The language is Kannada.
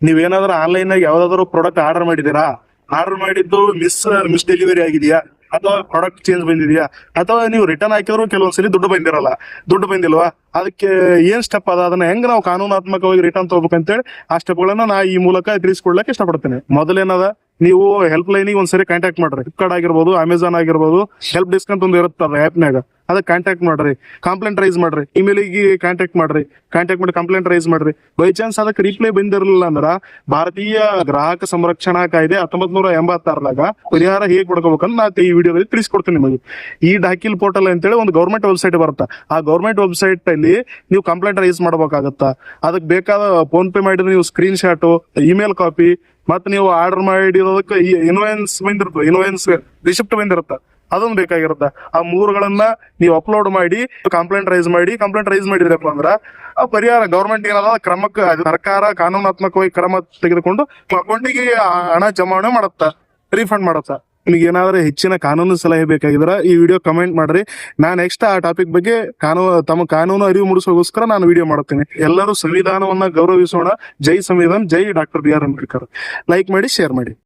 ನೀವೇನಾದ್ರೂ ಆನ್ಲೈನ್ ಆಗಿ ಯಾವ್ದಾದ್ರು ಪ್ರಾಡಕ್ಟ್ ಆರ್ಡರ್ ಮಾಡಿದೀರಾ, ಆರ್ಡರ್ ಮಾಡಿದ್ದು ಮಿಸ್ ಡೆಲಿವರಿ ಆಗಿದೆಯಾ, ಅಥವಾ ಪ್ರಾಡಕ್ಟ್ ಚೇಂಜ್ ಬಂದಿದ್ಯಾ, ಅಥವಾ ನೀವು ರಿಟರ್ನ್ ಹಾಕಿದ್ರು ಕೆಲವೊಂದ್ಸಲಿ ದುಡ್ಡು ಬಂದಿಲ್ವಾ, ಅದಕ್ಕೆ ಏನ್ ಸ್ಟೆಪ್ ಅದ, ಅದನ್ನ ಹೆಂಗ್ ನಾವು ಕಾನೂನಾತ್ಮಕವಾಗಿ ರಿಟರ್ನ್ ತಗೋಬೇಕಂತೇಳಿ ಆ ಸ್ಟೆಪ್ಗಳನ್ನ ನಾ ಈ ಮೂಲಕ ತಿಳಿಸ್ಕೊಡ್ಲಕ್ಕೆ ಇಷ್ಟಪಡ್ತೇನೆ. ಮೊದಲೇನದ, ನೀವು ಹೆಲ್ಪ್ ಲೈನಿಗೆ ಒಂದ್ಸರಿ ಕಾಂಟ್ಯಾಕ್ಟ್ ಮಾಡ್ರಿ. ಫ್ಲಿಪ್ಕಾರ್ಟ್ ಆಗಿರ್ಬೋದು, ಅಮೆಝಾನ್ ಆಗಿರ್ಬೋದು, ಹೆಲ್ಪ್ ಡೆಸ್ಕ್ ಅಂತ ಒಂದು ಇರುತ್ತೆ ಆ್ಯಪ್ನಾಗ, ಅದಕ್ಕೆ ಕಾಂಟ್ಯಾಕ್ಟ್ ಮಾಡ್ರಿ, ಕಂಪ್ಲೇಂಟ್ ರೈಸ್ ಮಾಡ್ರಿ, ಇಮೇಲಿಗೆ ಕಾಂಟ್ಯಾಕ್ಟ್ ಮಾಡಿ ಕಂಪ್ಲೇಂಟ್ ರೈಸ್ ಮಾಡ್ರಿ. ಬೈ ಚಾನ್ಸ್ ಅದಕ್ಕೆ ರಿಪ್ಲೈ ಬಂದಿರಲಿಲ್ಲ ಅಂದ್ರ ಭಾರತೀಯ ಗ್ರಾಹಕ ಸಂರಕ್ಷಣಾ ಕಾಯ್ದೆ 1986 ಪರಿಹಾರ ಹೇಗ್ ಪಡ್ಕೋಬೇಕಂತ ನಾ ಈ ವಿಡಿಯೋದಲ್ಲಿ ತಿಳಿಸ್ಕೊಡ್ತೀನಿ ನಿಮಗೆ. ಈ ಡಾಕಿಲ್ ಪೋರ್ಟಲ್ ಅಂತೇಳಿ ಒಂದು ಗೌರ್ಮೆಂಟ್ ವೆಬ್ಸೈಟ್ ಬರುತ್ತೆ. ಆ ಗೌರ್ಮೆಂಟ್ ವೆಬ್ಸೈಟ್ ಅಲ್ಲಿ ನೀವು ಕಂಪ್ಲೇಂಟ್ ರೈಸ್ ಮಾಡ್ಬೇಕಾಗತ್ತ. ಅದಕ್ಕೆ ಬೇಕಾದ ಫೋನ್ ಪೇ ಮಾಡಿದ್ರೆ ನೀವು ಸ್ಕ್ರೀನ್ ಶಾಟ್, ಇಮೇಲ್ ಕಾಪಿ, ಮತ್ತೆ ನೀವು ಆರ್ಡರ್ ಮಾಡಿರೋದಕ್ಕೆ ಇನ್ವಾಯ್ಸ್ ರಿಸಿಪ್ಟ್ ಬಂದಿರುತ್ತೆ, ಅದೊಂದು ಬೇಕಾಗಿರುತ್ತೆ. ಆ ಮೂರುಗಳನ್ನ ನೀವು ಅಪ್ಲೋಡ್ ಮಾಡಿ ಕಂಪ್ಲೇಂಟ್ ರೈಸ್ ಮಾಡಿದ್ರಪ್ಪ ಅಂದ್ರ ಆ ಪರಿಹಾರ ಗೌರ್ಮೆಂಟ್ ಏನದ ಕ್ರಮಕ್ಕೆ ಸರ್ಕಾರ ಕಾನೂನಾತ್ಮಕವಾಗಿ ಕ್ರಮ ತೆಗೆದುಕೊಂಡು ಅಕೌಂಟಿಗೆ ಹಣ ಜಮಾವಣೆ ಮಾಡುತ್ತ, ರೀಫಂಡ್ ಮಾಡುತ್ತ. ನಿಮಗೆ ಏನಾದ್ರೂ ಹೆಚ್ಚಿನ ಕಾನೂನು ಸಲಹೆ ಬೇಕಾಗಿದ್ರೆ ಈ ವಿಡಿಯೋ ಕಮೆಂಟ್ ಮಾಡ್ರಿ. ನಾನು ನೆಕ್ಸ್ಟ್ ಆ ಟಾಪಿಕ್ ಬಗ್ಗೆ ತಮ್ಮ ಕಾನೂನು ಅರಿವು ಮೂಡಿಸೋಗೋಸ್ಕರ ನಾನು ವಿಡಿಯೋ ಮಾಡುತ್ತೇನೆ. ಎಲ್ಲರೂ ಸಂವಿಧಾನವನ್ನ ಗೌರವಿಸೋಣ. ಜೈ ಸಂವಿಧಾನ, ಜೈ doctor B R Ambedkar. Like ಮಾಡಿ, ಶೇರ್ ಮಾಡಿ.